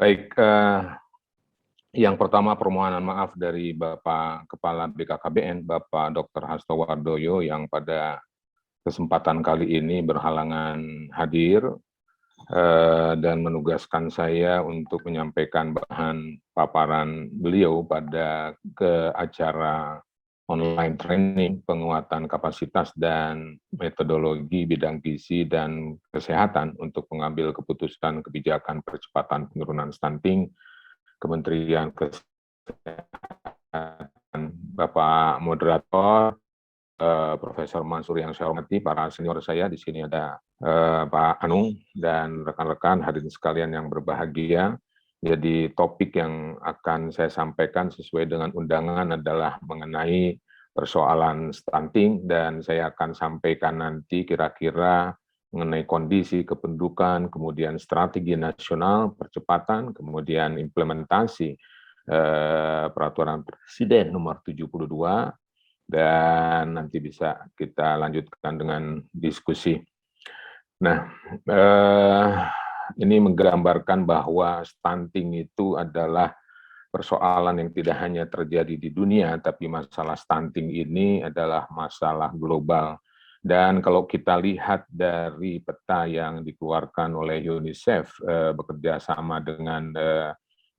Baik, yang pertama permohonan maaf dari Bapak Kepala BKKBN, Bapak Dr. Hasto Wardoyo yang pada kesempatan kali ini berhalangan hadir dan menugaskan saya untuk menyampaikan bahan paparan beliau pada acara online training penguatan kapasitas dan metodologi bidang gizi dan kesehatan untuk mengambil keputusan kebijakan percepatan penurunan stunting Kementerian Kesehatan. Bapak Moderator, Profesor Mansur yang saya hormati, para senior saya di sini ada Pak Anung dan rekan-rekan hadirin sekalian yang berbahagia. Jadi topik yang akan saya sampaikan sesuai dengan undangan adalah mengenai persoalan stunting dan saya akan sampaikan nanti kira-kira mengenai kondisi kependudukan, kemudian strategi nasional percepatan, kemudian implementasi peraturan Presiden nomor 72 dan nanti bisa kita lanjutkan dengan diskusi. Nah, ini menggambarkan bahwa stunting itu adalah persoalan yang tidak hanya terjadi di dunia, tapi masalah stunting ini adalah masalah global. Dan kalau kita lihat dari peta yang dikeluarkan oleh UNICEF bekerja sama dengan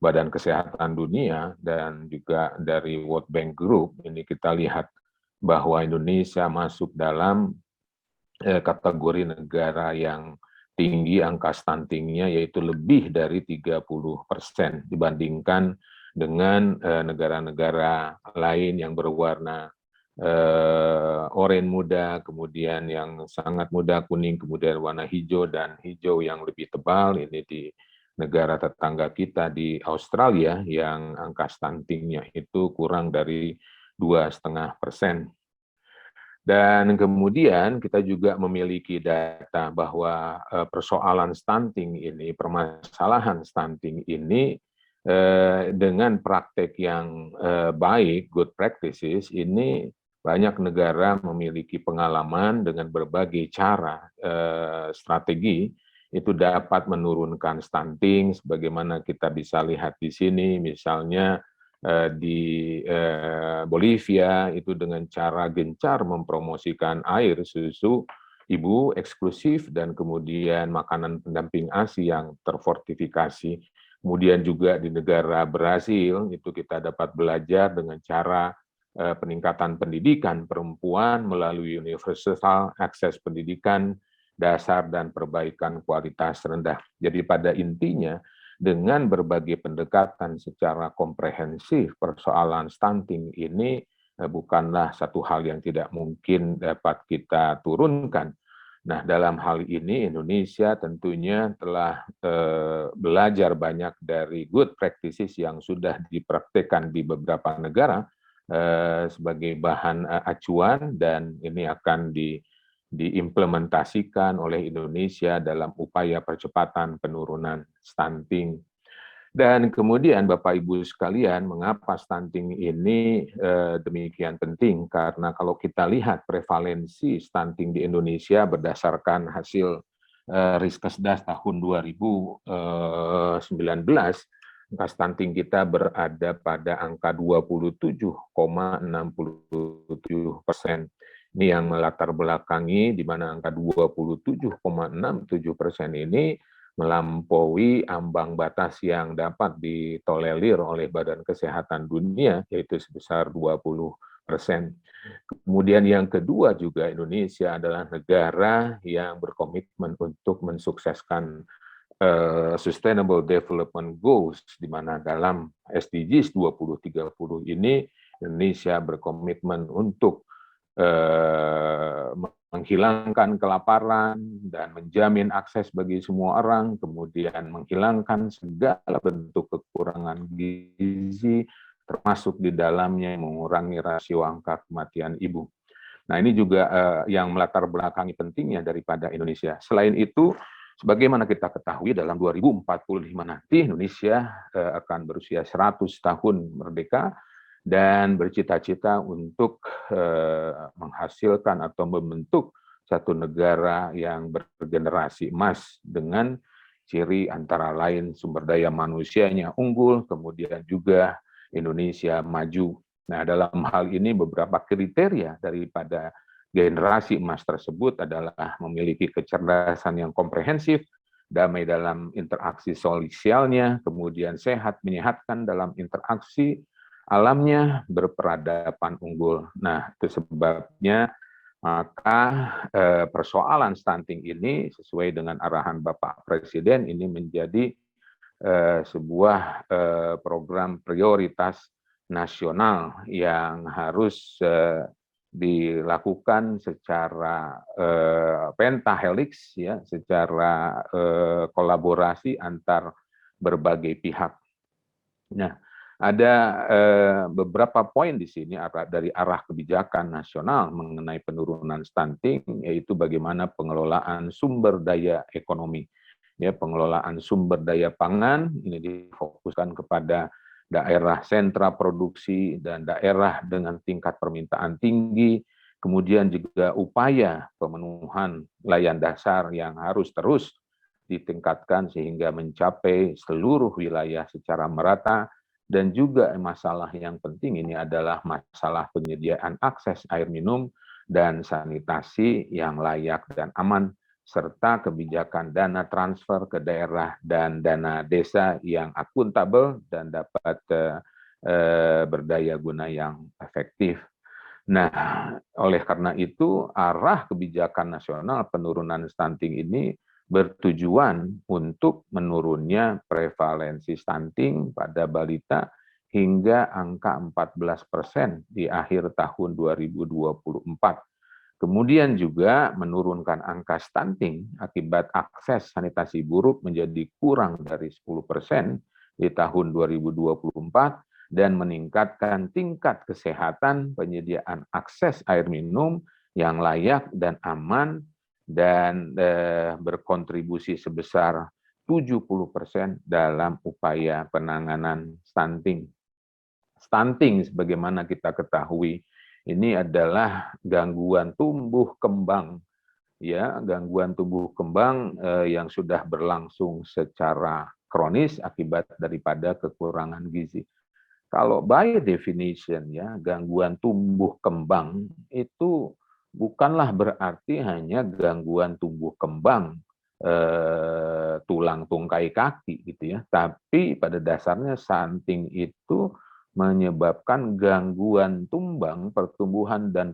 Badan Kesehatan Dunia dan juga dari World Bank Group, ini kita lihat bahwa Indonesia masuk dalam kategori negara yang tinggi angka stuntingnya, yaitu lebih dari 30% dibandingkan dengan negara-negara lain yang berwarna oranye muda, kemudian yang sangat muda kuning, kemudian warna hijau dan hijau yang lebih tebal. Ini di negara tetangga kita di Australia yang angka stuntingnya itu kurang dari 2,5%. Dan kemudian kita juga memiliki data bahwa persoalan stunting ini, permasalahan stunting ini dengan praktek yang baik, good practices, ini banyak negara memiliki pengalaman dengan berbagai cara, strategi, itu dapat menurunkan stunting, sebagaimana kita bisa lihat di sini, misalnya di Bolivia itu dengan cara gencar mempromosikan air susu ibu eksklusif dan kemudian makanan pendamping ASI yang terfortifikasi. Kemudian juga di negara Brasil itu kita dapat belajar dengan cara peningkatan pendidikan perempuan melalui universal akses pendidikan dasar dan perbaikan kualitas rendah. Jadi pada intinya dengan berbagai pendekatan secara komprehensif persoalan stunting ini bukanlah satu hal yang tidak mungkin dapat kita turunkan. Nah, dalam hal ini Indonesia tentunya telah belajar banyak dari good practices yang sudah dipraktekkan di beberapa negara sebagai bahan acuan dan ini akan diimplementasikan oleh Indonesia dalam upaya percepatan penurunan stunting. Dan kemudian Bapak Ibu sekalian, mengapa stunting ini demikian penting? Karena kalau kita lihat prevalensi stunting di Indonesia berdasarkan hasil Riskesdas tahun 2019, angka stunting kita berada pada angka 27,67%. Ini yang melatar belakangi di mana angka 27,67% ini melampaui ambang batas yang dapat ditolerir oleh Badan Kesehatan Dunia, yaitu sebesar 20%. Kemudian yang kedua juga Indonesia adalah negara yang berkomitmen untuk mensukseskan Sustainable Development Goals, di mana dalam SDGs 2030 ini Indonesia berkomitmen untuk menghilangkan kelaparan dan menjamin akses bagi semua orang, kemudian menghilangkan segala bentuk kekurangan gizi, termasuk di dalamnya mengurangi rasio angka kematian ibu. Nah, ini juga yang melatar belakangi pentingnya daripada Indonesia. Selain itu, sebagaimana kita ketahui dalam 2045 nanti Indonesia akan berusia 100 tahun merdeka dan bercita-cita untuk menghasilkan atau membentuk satu negara yang bergenerasi emas dengan ciri antara lain sumber daya manusianya unggul, kemudian juga Indonesia maju. Nah, dalam hal ini beberapa kriteria daripada generasi emas tersebut adalah memiliki kecerdasan yang komprehensif, damai dalam interaksi sosialnya, kemudian sehat menyehatkan dalam interaksi alamnya, berperadaban unggul. Nah, itu sebabnya maka persoalan stunting ini sesuai dengan arahan Bapak Presiden ini menjadi sebuah program prioritas nasional yang harus dilakukan secara pentahelix ya, secara kolaborasi antar berbagai pihak. Nah, ada beberapa poin di sini dari arah kebijakan nasional mengenai penurunan stunting, yaitu bagaimana pengelolaan sumber daya ekonomi. Ya, pengelolaan sumber daya pangan ini difokuskan kepada daerah sentra produksi dan daerah dengan tingkat permintaan tinggi, kemudian juga upaya pemenuhan layan dasar yang harus terus ditingkatkan sehingga mencapai seluruh wilayah secara merata, dan juga masalah yang penting ini adalah masalah penyediaan akses air minum dan sanitasi yang layak dan aman, serta kebijakan dana transfer ke daerah dan dana desa yang akuntabel dan dapat berdaya guna yang efektif. Nah, oleh karena itu, arah kebijakan nasional penurunan stunting ini bertujuan untuk menurunnya prevalensi stunting pada balita hingga angka 14% di akhir tahun 2024. Kemudian juga menurunkan angka stunting akibat akses sanitasi buruk menjadi kurang dari 10% di tahun 2024 dan meningkatkan tingkat kesehatan penyediaan akses air minum yang layak dan aman dan berkontribusi sebesar 70% dalam upaya penanganan stunting. Stunting sebagaimana kita ketahui ini adalah gangguan tumbuh kembang, ya, gangguan tumbuh kembang yang sudah berlangsung secara kronis akibat daripada kekurangan gizi. Kalau by definition ya, gangguan tumbuh kembang itu bukanlah berarti hanya gangguan tumbuh kembang tulang tungkai kaki gitu ya, tapi pada dasarnya stunting itu menyebabkan gangguan pertumbuhan dan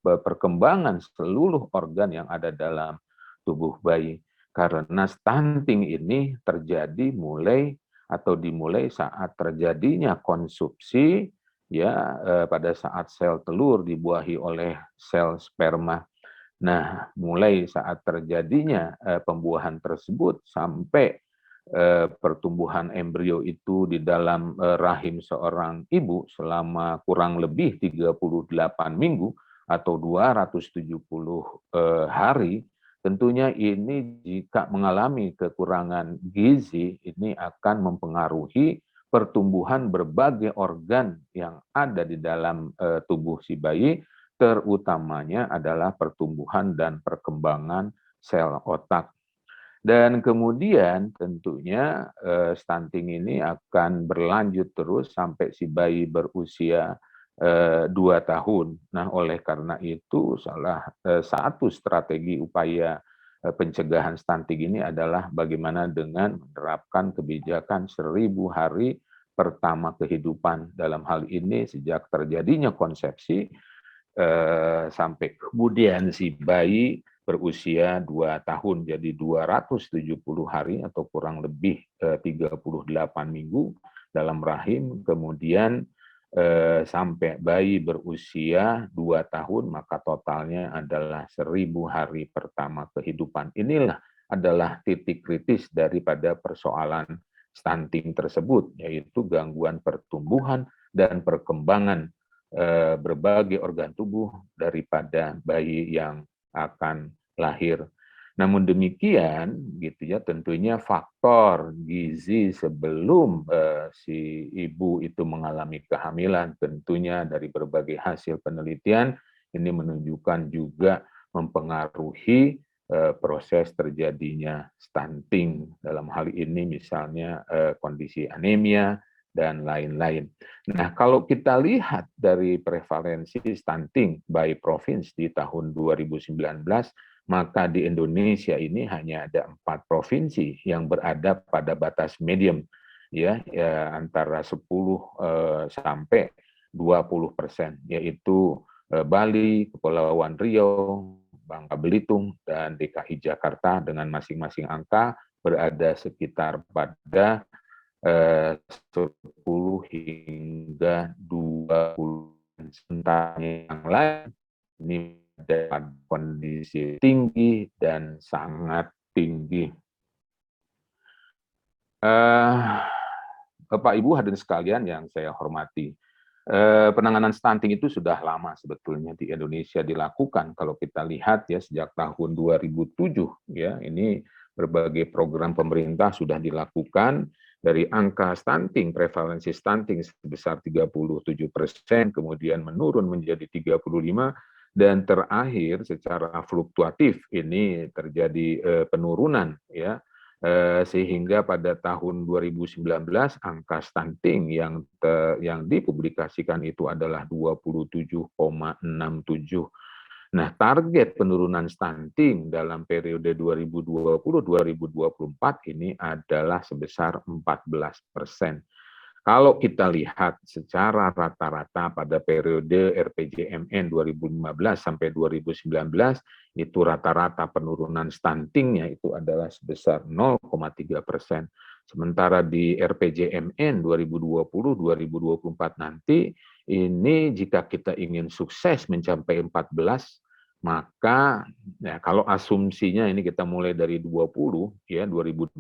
perkembangan seluruh organ yang ada dalam tubuh bayi. Karena stunting ini terjadi dimulai saat terjadinya konsumsi ya pada saat sel telur dibuahi oleh sel sperma. Nah, mulai saat terjadinya pembuahan tersebut sampai pertumbuhan embrio itu di dalam rahim seorang ibu selama kurang lebih 38 minggu atau 270 hari, tentunya ini jika mengalami kekurangan gizi, ini akan mempengaruhi pertumbuhan berbagai organ yang ada di dalam tubuh si bayi, terutamanya adalah pertumbuhan dan perkembangan sel otak. Dan kemudian tentunya stunting ini akan berlanjut terus sampai si bayi berusia 2 tahun. Nah, oleh karena itu salah satu strategi upaya pencegahan stunting ini adalah bagaimana dengan menerapkan kebijakan 1000 hari pertama kehidupan. Dalam hal ini sejak terjadinya konsepsi sampai kemudian si bayi berusia 2 tahun, jadi 270 hari atau kurang lebih 38 minggu dalam rahim, kemudian sampai bayi berusia 2 tahun, maka totalnya adalah 1000 hari pertama kehidupan. Inilah adalah titik kritis daripada persoalan stunting tersebut, yaitu gangguan pertumbuhan dan perkembangan berbagai organ tubuh daripada bayi yang akan lahir. Namun demikian, gitu ya, tentunya faktor gizi sebelum si ibu itu mengalami kehamilan, tentunya dari berbagai hasil penelitian ini menunjukkan juga mempengaruhi proses terjadinya stunting, dalam hal ini misalnya kondisi anemia dan lain-lain. Nah, kalau kita lihat dari prevalensi stunting by province di tahun 2019, maka di Indonesia ini hanya ada 4 provinsi yang berada pada batas medium, ya antara 10 sampai 20%, yaitu Bali, Kepulauan Riau, Bangka Belitung, dan DKI Jakarta dengan masing-masing angka berada sekitar pada 10 hingga 20. Sementara yang lain ini ada kondisi tinggi dan sangat tinggi. Bapak Ibu hadirin sekalian yang saya hormati, penanganan stunting itu sudah lama sebetulnya di Indonesia dilakukan. Kalau kita lihat ya sejak tahun 2007 ya, ini berbagai program pemerintah sudah dilakukan dari angka stunting, prevalensi stunting sebesar 37%, kemudian menurun menjadi 35%, dan terakhir secara fluktuatif ini terjadi penurunan ya. Sehingga pada tahun 2019 angka stunting yang dipublikasikan itu adalah 27,67. Nah, target penurunan stunting dalam periode 2020-2024 ini adalah sebesar 14%. Kalau kita lihat secara rata-rata pada periode RPJMN 2015 sampai 2019, itu rata-rata penurunan stuntingnya itu adalah sebesar 0,3%. Sementara di RPJMN 2020-2024 nanti, ini jika kita ingin sukses mencapai 14, maka ya, kalau asumsinya ini kita mulai dari 20 ya 2020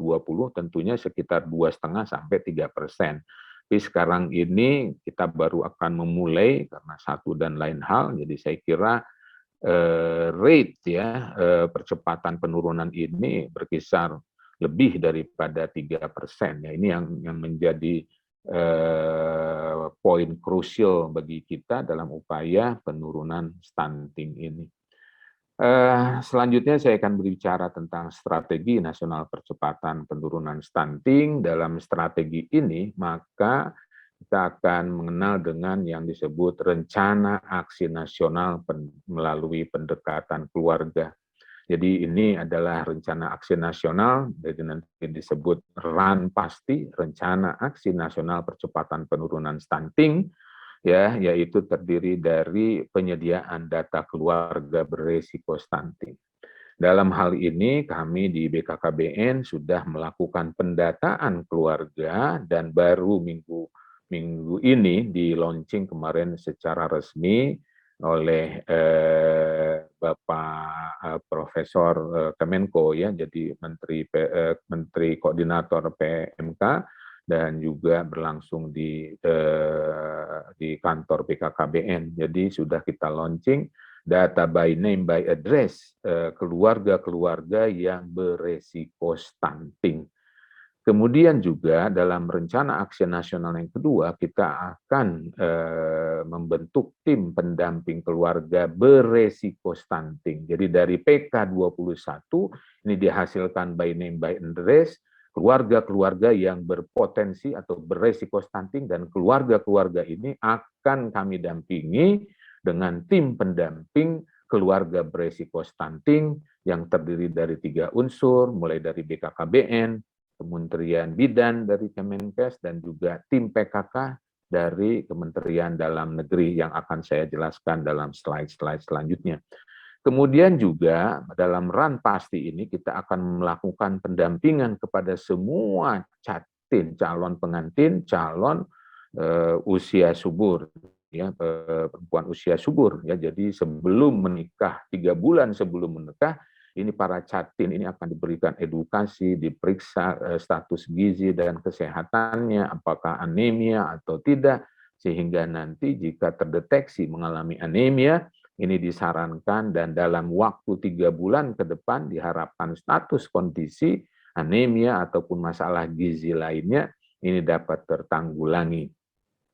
tentunya sekitar 2,5 sampai 3%. Tapi sekarang ini kita baru akan memulai karena satu dan lain hal, jadi saya kira rate ya percepatan penurunan ini berkisar lebih daripada 3%. Ya, ini yang menjadi poin krusial bagi kita dalam upaya penurunan stunting ini. Selanjutnya saya akan berbicara tentang strategi nasional percepatan penurunan stunting. Dalam strategi ini, maka kita akan mengenal dengan yang disebut rencana aksi nasional melalui pendekatan keluarga. Jadi ini adalah rencana aksi nasional, jadi nanti disebut RAN pasti, rencana aksi nasional percepatan penurunan stunting, ya, yaitu terdiri dari penyediaan data keluarga beresiko stunting. Dalam hal ini kami di BKKBN sudah melakukan pendataan keluarga dan baru minggu ini di launching kemarin secara resmi oleh Bapak Profesor Kemenko ya, jadi Menteri Koordinator PMK, dan juga berlangsung di kantor BKKBN. Jadi sudah kita launching data by name by address keluarga-keluarga yang beresiko stunting. Kemudian juga dalam rencana aksi nasional yang kedua, kita akan membentuk tim pendamping keluarga beresiko stunting. Jadi dari PK21 ini dihasilkan by name by address keluarga-keluarga yang berpotensi atau beresiko stunting, dan keluarga-keluarga ini akan kami dampingi dengan tim pendamping keluarga beresiko stunting yang terdiri dari 3 unsur, mulai dari BKKBN, Kementerian Bidan dari Kemenkes, dan juga tim PKK dari Kementerian Dalam Negeri yang akan saya jelaskan dalam slide-slide selanjutnya. Kemudian juga dalam RAN pasti ini kita akan melakukan pendampingan kepada semua calon pengantin, calon usia subur, ya, perempuan usia subur. Ya, jadi sebelum menikah, 3 bulan sebelum menikah, ini para catin ini akan diberikan edukasi, diperiksa status gizi dan kesehatannya, apakah anemia atau tidak, sehingga nanti jika terdeteksi mengalami anemia, ini disarankan dan dalam waktu 3 bulan ke depan diharapkan status kondisi anemia ataupun masalah gizi lainnya ini dapat tertanggulangi.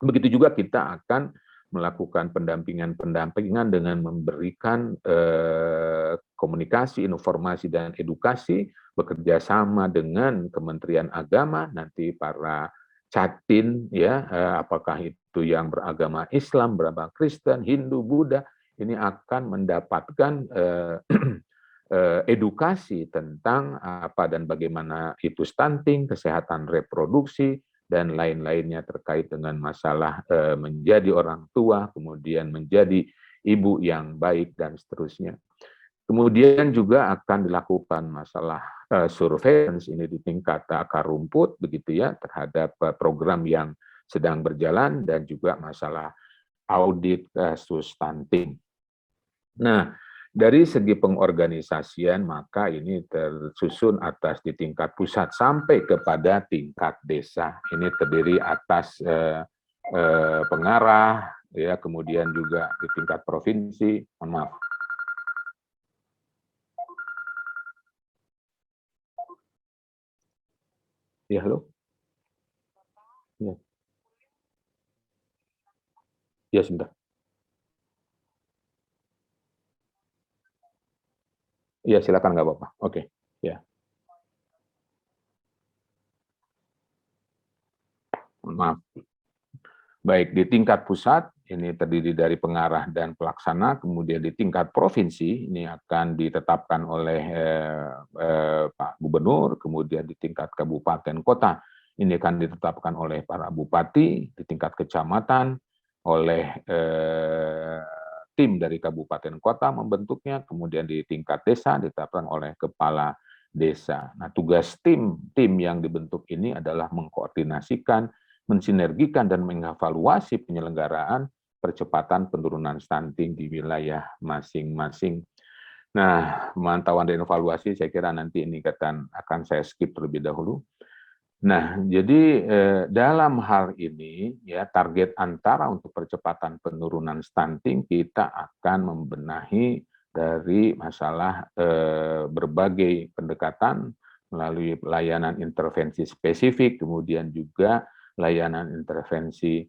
Begitu juga kita akan melakukan pendampingan dengan memberikan komunikasi, informasi, dan edukasi, bekerja sama dengan Kementerian Agama, nanti para Catin, ya, apakah itu yang beragama Islam, beragama Kristen, Hindu, Buddha, ini akan mendapatkan edukasi tentang apa dan bagaimana itu stunting, kesehatan reproduksi, dan lain-lainnya terkait dengan masalah menjadi orang tua, kemudian menjadi ibu yang baik, dan seterusnya. Kemudian juga akan dilakukan masalah surveillance ini di tingkat akar rumput, begitu ya, terhadap program yang sedang berjalan, dan juga masalah audit kasus stunting. Nah, dari segi pengorganisasian, maka ini tersusun atas di tingkat pusat sampai kepada tingkat desa. Ini terdiri atas pengarah, ya, kemudian juga di tingkat provinsi. Mohon maaf. Ya, halo. Ya, ya sebentar. Ya, silakan, nggak apa-apa. Oke, ya, mohon maaf. Baik, di tingkat pusat, ini terdiri dari pengarah dan pelaksana, kemudian di tingkat provinsi, ini akan ditetapkan oleh Pak Gubernur, kemudian di tingkat kabupaten kota, ini akan ditetapkan oleh para bupati, di tingkat kecamatan, oleh tim dari kabupaten kota membentuknya, kemudian di tingkat desa ditetapkan oleh kepala desa. Nah, tugas tim yang dibentuk ini adalah mengkoordinasikan, mensinergikan, dan mengevaluasi penyelenggaraan percepatan penurunan stunting di wilayah masing-masing. Nah, pemantauan dan evaluasi saya kira nanti ini akan saya skip terlebih dahulu. Nah, jadi dalam hal ini ya target antara untuk percepatan penurunan stunting kita akan membenahi dari masalah berbagai pendekatan melalui layanan intervensi spesifik, kemudian juga layanan intervensi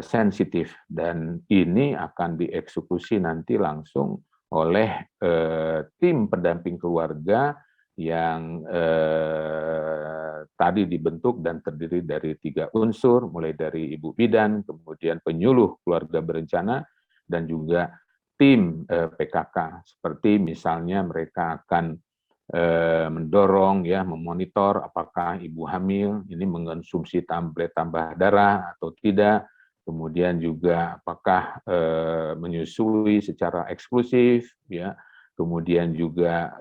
sensitif, dan ini akan dieksekusi nanti langsung oleh tim pendamping keluarga yang tadi dibentuk dan terdiri dari 3 unsur, mulai dari ibu bidan, kemudian penyuluh keluarga berencana, dan juga tim PKK. Seperti misalnya mereka akan mendorong, ya, memonitor apakah ibu hamil ini mengonsumsi tablet tambah darah atau tidak, kemudian juga apakah menyusui secara eksklusif, ya, kemudian juga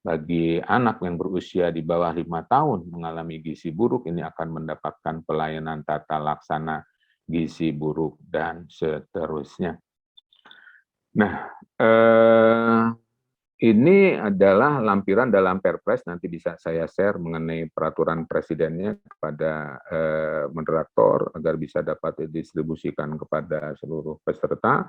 bagi anak yang berusia di bawah 5 tahun mengalami gizi buruk, ini akan mendapatkan pelayanan tata laksana gizi buruk, dan seterusnya. Nah, ini adalah lampiran dalam Perpres, nanti bisa saya share mengenai peraturan presidennya kepada moderator agar bisa dapat didistribusikan kepada seluruh peserta.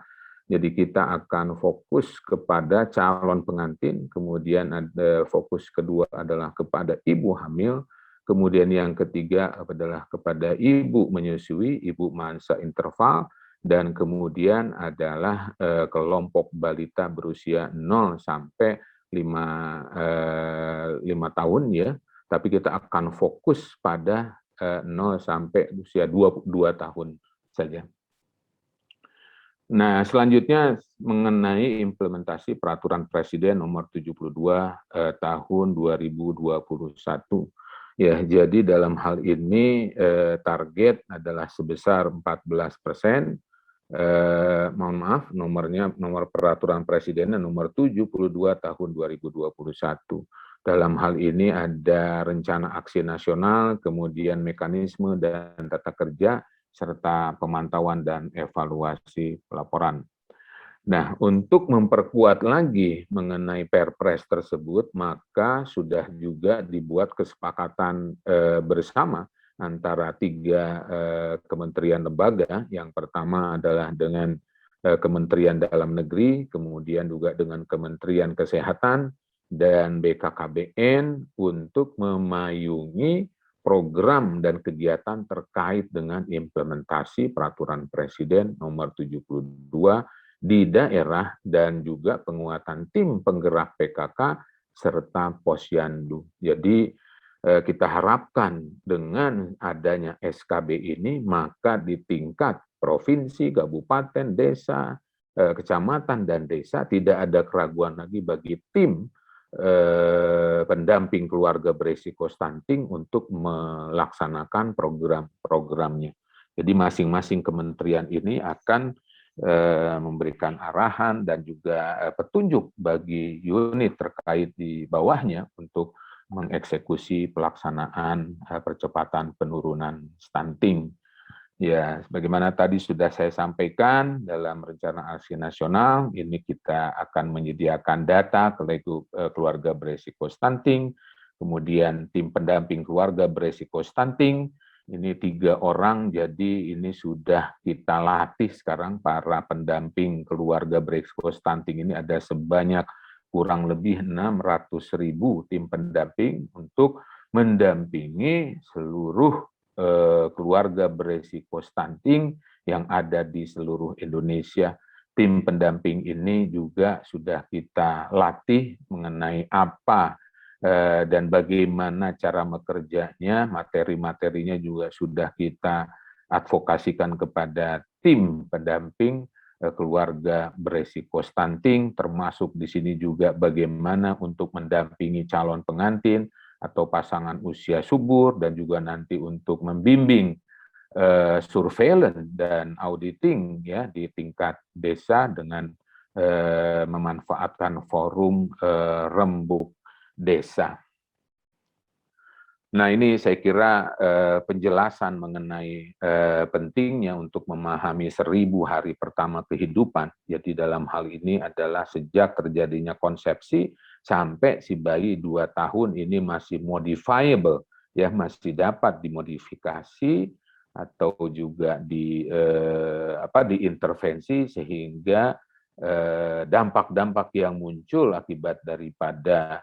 Jadi kita akan fokus kepada calon pengantin, kemudian ada fokus kedua adalah kepada ibu hamil, kemudian yang ketiga adalah kepada ibu menyusui, ibu masa interval, dan kemudian adalah kelompok balita berusia 0 sampai 5 tahun, ya, tapi kita akan fokus pada 0 sampai usia 22 tahun saja. Nah, selanjutnya mengenai implementasi Peraturan Presiden Nomor 72 Tahun 2021. Ya, jadi dalam hal ini target adalah sebesar 14%. Mohon maaf, nomor Peraturan Presiden Nomor 72 Tahun 2021. Dalam hal ini ada rencana aksi nasional, kemudian mekanisme dan tata kerja, serta pemantauan dan evaluasi pelaporan. Nah, untuk memperkuat lagi mengenai Perpres tersebut, maka sudah juga dibuat kesepakatan bersama antara 3 kementerian lembaga. Yang pertama adalah dengan Kementerian Dalam Negeri, kemudian juga dengan Kementerian Kesehatan dan BKKBN untuk memayungi program dan kegiatan terkait dengan implementasi Peraturan Presiden Nomor 72 di daerah dan juga penguatan tim penggerak PKK serta Posyandu. Jadi kita harapkan dengan adanya SKB ini maka di tingkat provinsi, kabupaten, desa, kecamatan dan desa tidak ada keraguan lagi bagi tim pendamping keluarga berisiko stunting untuk melaksanakan program-programnya. Jadi masing-masing kementerian ini akan memberikan arahan dan juga petunjuk bagi unit terkait di bawahnya untuk mengeksekusi pelaksanaan percepatan penurunan stunting. Ya, sebagaimana tadi sudah saya sampaikan dalam rencana aksi nasional, ini kita akan menyediakan data keluarga beresiko stunting, kemudian tim pendamping keluarga beresiko stunting, ini 3 orang, jadi ini sudah kita latih sekarang para pendamping keluarga beresiko stunting ini ada sebanyak kurang lebih 600.000 tim pendamping untuk mendampingi seluruh keluarga beresiko stunting yang ada di seluruh Indonesia. Tim pendamping ini juga sudah kita latih mengenai apa dan bagaimana cara bekerjanya, materi-materinya juga sudah kita advokasikan kepada tim pendamping keluarga beresiko stunting, termasuk di sini juga bagaimana untuk mendampingi calon pengantin atau pasangan usia subur dan juga nanti untuk membimbing surveillance dan auditing ya di tingkat desa dengan memanfaatkan forum rembuk desa. Nah, ini saya kira penjelasan mengenai pentingnya untuk memahami 1000 hari pertama kehidupan. Jadi dalam hal ini adalah sejak terjadinya konsepsi sampai si bayi 2 tahun ini masih modifiable, ya masih dapat dimodifikasi atau juga diintervensi sehingga dampak-dampak yang muncul akibat daripada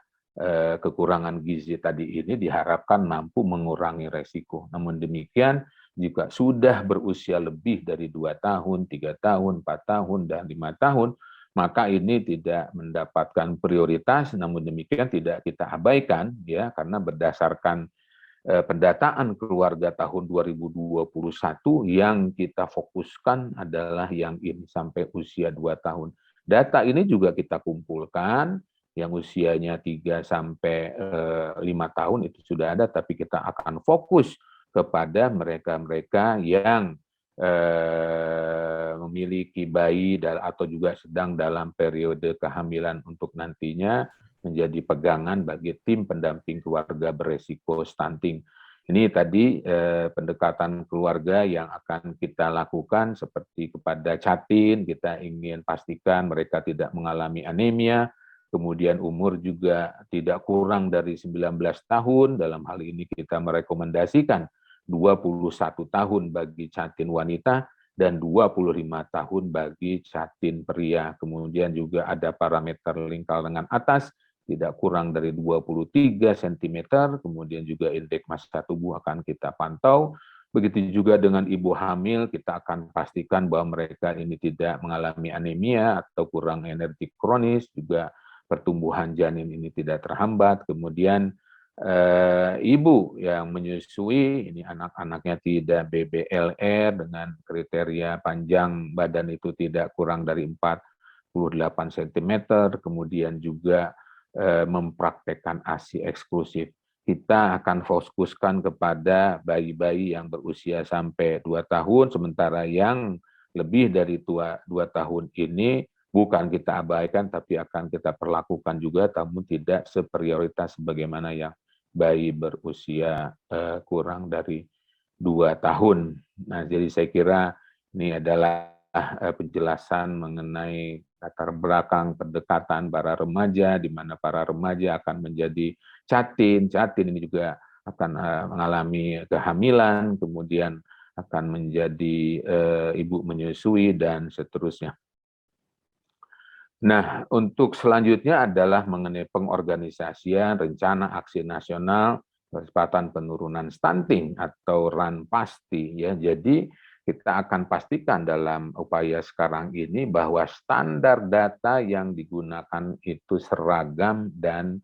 kekurangan gizi tadi ini diharapkan mampu mengurangi resiko. Namun demikian, jika sudah berusia lebih dari 2 tahun, 3 tahun, 4 tahun, dan 5 tahun, maka ini tidak mendapatkan prioritas, namun demikian tidak kita abaikan, ya, karena berdasarkan pendataan keluarga tahun 2021 yang kita fokuskan adalah yang ini sampai usia 2 tahun. Data ini juga kita kumpulkan, yang usianya 3 sampai 5 tahun itu sudah ada, tapi kita akan fokus kepada mereka-mereka yang memiliki bayi atau juga sedang dalam periode kehamilan untuk nantinya menjadi pegangan bagi tim pendamping keluarga beresiko stunting. Ini tadi pendekatan keluarga yang akan kita lakukan seperti kepada catin, kita ingin pastikan mereka tidak mengalami anemia, kemudian umur juga tidak kurang dari 19 tahun, dalam hal ini kita merekomendasikan 21 tahun bagi catin wanita dan 25 tahun bagi catin pria. Kemudian juga ada parameter lingkar lengan atas, tidak kurang dari 23 cm, kemudian juga indeks massa tubuh akan kita pantau. Begitu juga dengan ibu hamil, kita akan pastikan bahwa mereka ini tidak mengalami anemia atau kurang energi kronis, juga pertumbuhan janin ini tidak terhambat. Kemudian ibu yang menyusui, ini anak-anaknya tidak BBLR dengan kriteria panjang badan itu tidak kurang dari 48 cm, kemudian juga mempraktekkan ASI eksklusif. Kita akan fokuskan kepada bayi-bayi yang berusia sampai 2 tahun, sementara yang lebih dari 2 tahun ini bukan kita abaikan, tapi akan kita perlakukan juga, namun tidak seprioritas sebagaimana yang bayi berusia kurang dari 2 tahun. Nah, jadi saya kira ini adalah penjelasan mengenai latar belakang pendekatan para remaja, di mana para remaja akan menjadi catin. Catin ini juga akan mengalami kehamilan, kemudian akan menjadi ibu menyusui, dan seterusnya. Nah, untuk selanjutnya adalah mengenai pengorganisasian rencana aksi nasional percepatan penurunan stunting atau RAN PASTI, ya. Jadi kita akan pastikan dalam upaya sekarang ini bahwa standar data yang digunakan itu seragam dan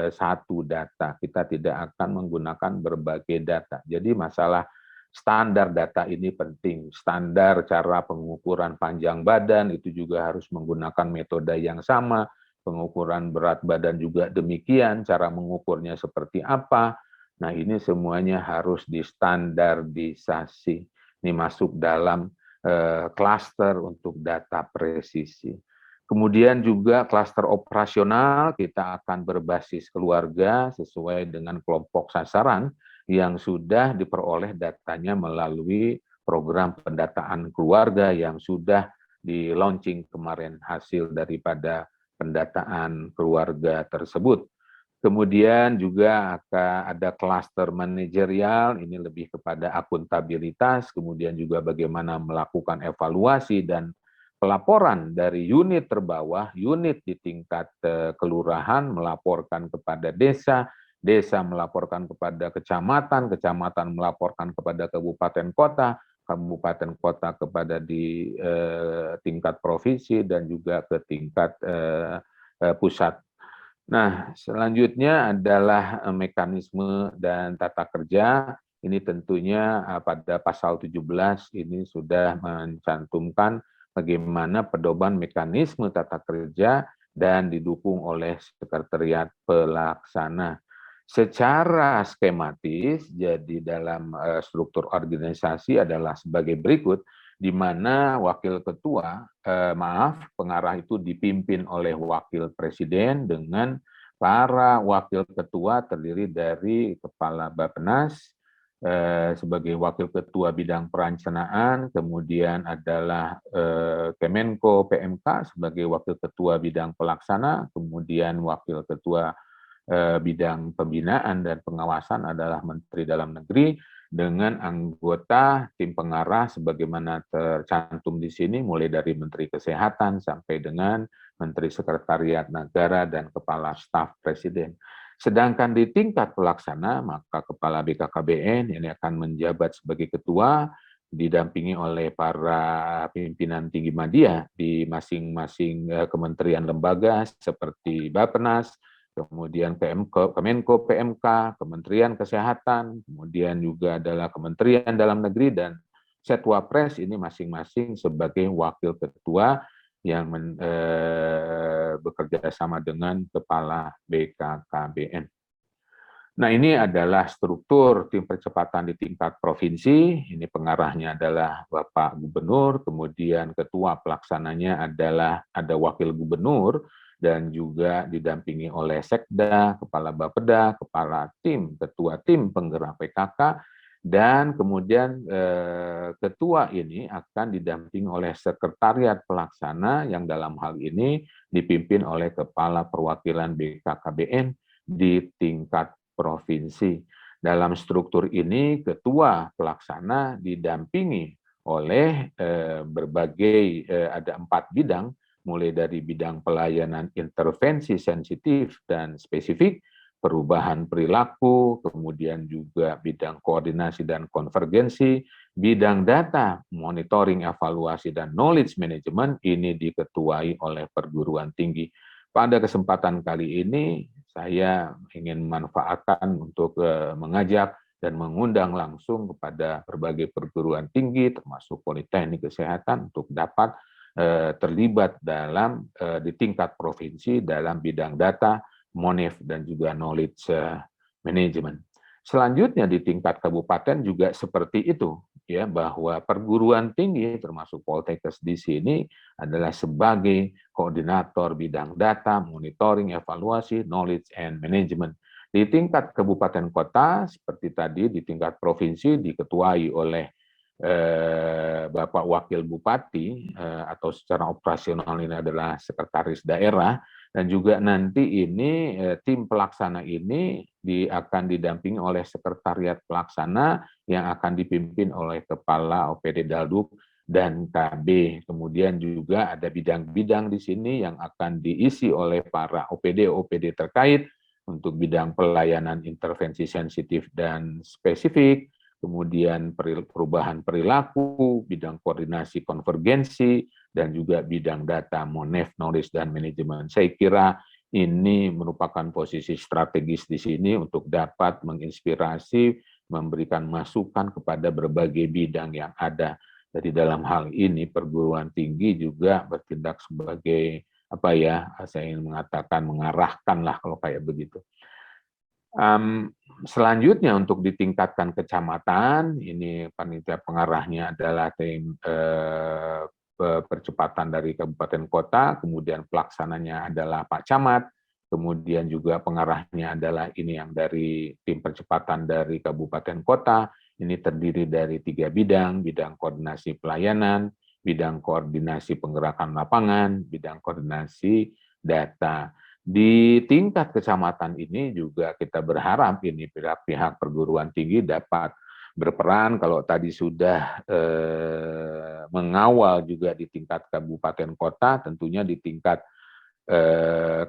satu data. Kita tidak akan menggunakan berbagai data. Jadi masalah standar data ini penting. Standar cara pengukuran panjang badan itu juga harus menggunakan metode yang sama. Pengukuran berat badan juga demikian, cara mengukurnya seperti apa. Nah, ini semuanya harus distandardisasi. Ini masuk dalam klaster untuk data presisi. Kemudian juga klaster operasional, kita akan berbasis keluarga sesuai dengan kelompok sasaran yang sudah diperoleh datanya melalui program pendataan keluarga yang sudah di-launching kemarin hasil daripada pendataan keluarga tersebut. Kemudian juga akan ada klaster manajerial, ini lebih kepada akuntabilitas, kemudian juga bagaimana melakukan evaluasi dan pelaporan dari unit terbawah, unit di tingkat kelurahan melaporkan kepada desa, desa melaporkan kepada kecamatan, kecamatan melaporkan kepada kabupaten kota, kabupaten kota kepada di tingkat provinsi dan juga ke tingkat pusat. Nah, selanjutnya adalah mekanisme dan tata kerja. Ini tentunya pada pasal 17 ini sudah mencantumkan bagaimana pedoman mekanisme tata kerja dan didukung oleh sekretariat pelaksana. Secara skematis, jadi dalam struktur organisasi adalah sebagai berikut, di mana wakil ketua, pengarah itu dipimpin oleh wakil presiden dengan para wakil ketua terdiri dari kepala Bappenas sebagai wakil ketua bidang perencanaan, kemudian adalah Kemenko PMK sebagai wakil ketua bidang pelaksana, kemudian wakil ketua bidang pembinaan dan pengawasan adalah Menteri Dalam Negeri, dengan anggota tim pengarah sebagaimana tercantum di sini, mulai dari Menteri Kesehatan sampai dengan Menteri Sekretariat Negara dan Kepala Staf Presiden. Sedangkan di tingkat pelaksana, maka Kepala BKKBN ini akan menjabat sebagai ketua, didampingi oleh para pimpinan tinggi media di masing-masing kementerian lembaga seperti Bappenas, kemudian Kemenko PMK, Kementerian Kesehatan, kemudian juga adalah Kementerian Dalam Negeri dan Setwapres ini masing-masing sebagai wakil ketua yang bekerja sama dengan Kepala BKKBN. Nah, ini adalah struktur tim percepatan di tingkat provinsi. Ini pengarahnya adalah Bapak Gubernur, kemudian ketua pelaksananya adalah ada wakil gubernur, dan juga didampingi oleh Sekda, Kepala Bapeda, Kepala Tim, Ketua Tim Penggerak PKK, dan kemudian ketua ini akan didampingi oleh Sekretariat Pelaksana yang dalam hal ini dipimpin oleh Kepala Perwakilan BKKBN di tingkat provinsi. Dalam struktur ini, ketua pelaksana didampingi oleh berbagai, ada 4 bidang, mulai dari bidang pelayanan intervensi sensitif dan spesifik, perubahan perilaku, kemudian juga bidang koordinasi dan konvergensi, bidang data, monitoring, evaluasi, dan knowledge management, ini diketuai oleh perguruan tinggi. Pada kesempatan kali ini, saya ingin memanfaatkan untuk mengajak dan mengundang langsung kepada berbagai perguruan tinggi, termasuk Politeknik Kesehatan, untuk dapat terlibat dalam di tingkat provinsi dalam bidang data, monif, dan juga knowledge management. Selanjutnya di tingkat kabupaten juga seperti itu, ya, bahwa perguruan tinggi termasuk Poltekkes di sini adalah sebagai koordinator bidang data, monitoring, evaluasi, knowledge and management. Di tingkat kabupaten kota seperti tadi, di tingkat provinsi diketuai oleh Bapak Wakil Bupati, atau secara operasional ini adalah sekretaris daerah, dan juga nanti ini tim pelaksana ini akan didampingi oleh sekretariat pelaksana yang akan dipimpin oleh Kepala OPD Dalduk dan KB. Kemudian juga ada bidang-bidang di sini yang akan diisi oleh para OPD terkait untuk bidang pelayanan intervensi sensitif dan spesifik, kemudian perubahan perilaku, bidang koordinasi konvergensi, dan juga bidang data, monef, knowledge, dan manajemen. Saya kira ini merupakan posisi strategis di sini untuk dapat menginspirasi, memberikan masukan kepada berbagai bidang yang ada. Jadi dalam hal ini perguruan tinggi juga bertindak sebagai apa ya, saya ingin mengatakan mengarahkan lah kalau kayak begitu. Selanjutnya untuk ditingkatkan kecamatan, ini panitia pengarahnya adalah tim percepatan dari kabupaten kota, kemudian pelaksananya adalah Pak Camat, kemudian juga pengarahnya adalah ini yang dari tim percepatan dari kabupaten kota. Ini terdiri dari 3 bidang, bidang koordinasi pelayanan, bidang koordinasi penggerakan lapangan, bidang koordinasi data. Di tingkat kecamatan ini juga kita berharap ini pihak-pihak perguruan tinggi dapat berperan. Kalau tadi sudah mengawal juga di tingkat kabupaten kota, tentunya di tingkat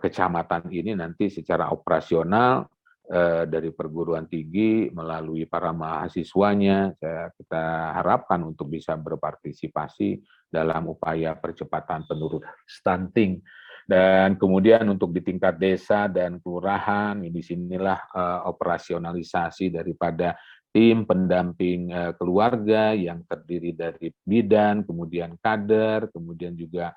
kecamatan ini nanti secara operasional dari perguruan tinggi melalui para mahasiswanya, kita harapkan untuk bisa berpartisipasi dalam upaya percepatan penurunan stunting. Dan kemudian untuk di tingkat desa dan kelurahan, di sinilah operasionalisasi daripada tim pendamping keluarga yang terdiri dari bidan, kemudian kader, kemudian juga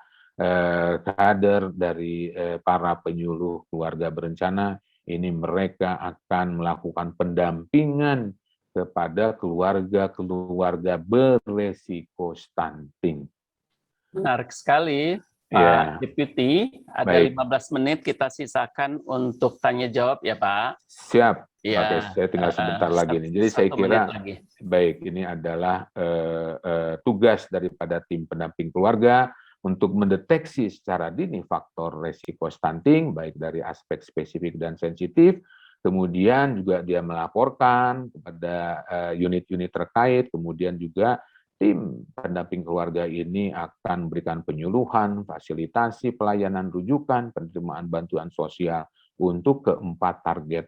kader dari para penyuluh keluarga berencana. Ini mereka akan melakukan pendampingan kepada keluarga-keluarga beresiko stunting. Menarik sekali, Ya, Pak Deputi. Ada baik. 15 menit kita sisakan untuk tanya jawab ya, Pak. Siap. Ya, Oke, saya tinggal sebentar lagi nih. Jadi saya 1 kira menit lagi. baik, ini adalah tugas daripada tim pendamping keluarga untuk mendeteksi secara dini faktor resiko stunting, baik dari aspek spesifik dan sensitif, kemudian juga dia melaporkan kepada unit-unit terkait, kemudian juga tim pendamping keluarga ini akan memberikan penyuluhan, fasilitasi, pelayanan rujukan, penerimaan bantuan sosial untuk keempat target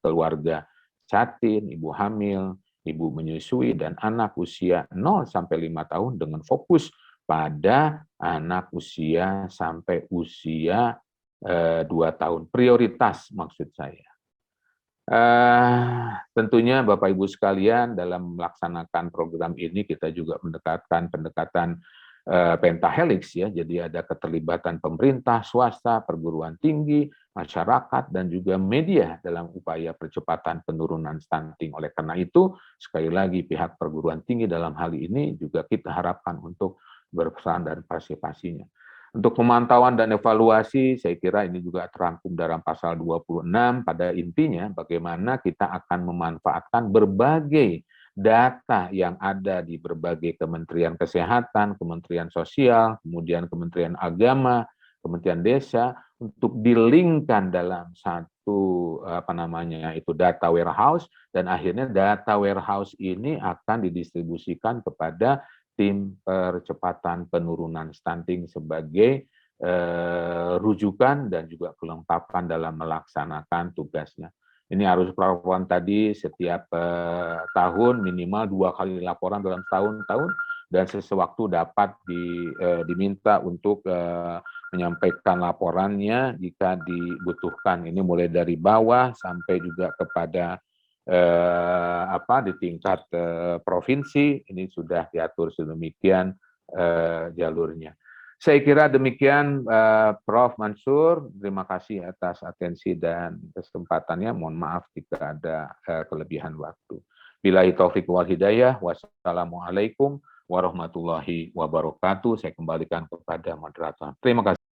keluarga: catin, ibu hamil, ibu menyusui, dan anak usia 0 sampai 5 tahun dengan fokus pada anak usia sampai usia 2 tahun. Prioritas maksud saya. Tentunya Bapak Ibu sekalian, dalam melaksanakan program ini kita juga mendekatkan pendekatan pentahelix ya, jadi ada keterlibatan pemerintah, swasta, perguruan tinggi, masyarakat, dan juga media dalam upaya percepatan penurunan stunting. Oleh karena itu, sekali lagi pihak perguruan tinggi dalam hal ini juga kita harapkan untuk berperan dan partisipasinya. Untuk pemantauan dan evaluasi, saya kira ini juga terangkum dalam pasal 26, pada intinya bagaimana kita akan memanfaatkan berbagai data yang ada di berbagai Kementerian Kesehatan, Kementerian Sosial, kemudian Kementerian Agama, Kementerian Desa, untuk dilingkan dalam satu data warehouse, dan akhirnya data warehouse ini akan didistribusikan kepada tim percepatan penurunan stunting sebagai rujukan dan juga kelengkapan dalam melaksanakan tugasnya. Ini harus pelaporan tadi setiap tahun minimal 2 kali laporan dalam tahun, dan sesewaktu dapat diminta untuk menyampaikan laporannya jika dibutuhkan. Ini mulai dari bawah sampai juga kepada di tingkat provinsi. Ini sudah diatur sedemikian jalurnya. Saya kira demikian, Prof. Mansur. Terima kasih atas atensi dan kesempatannya. Mohon maaf jika ada kelebihan waktu. Billahi taufiq wal hidayah. Wassalamualaikum warahmatullahi wabarakatuh. Saya kembalikan kepada moderator. Terima kasih.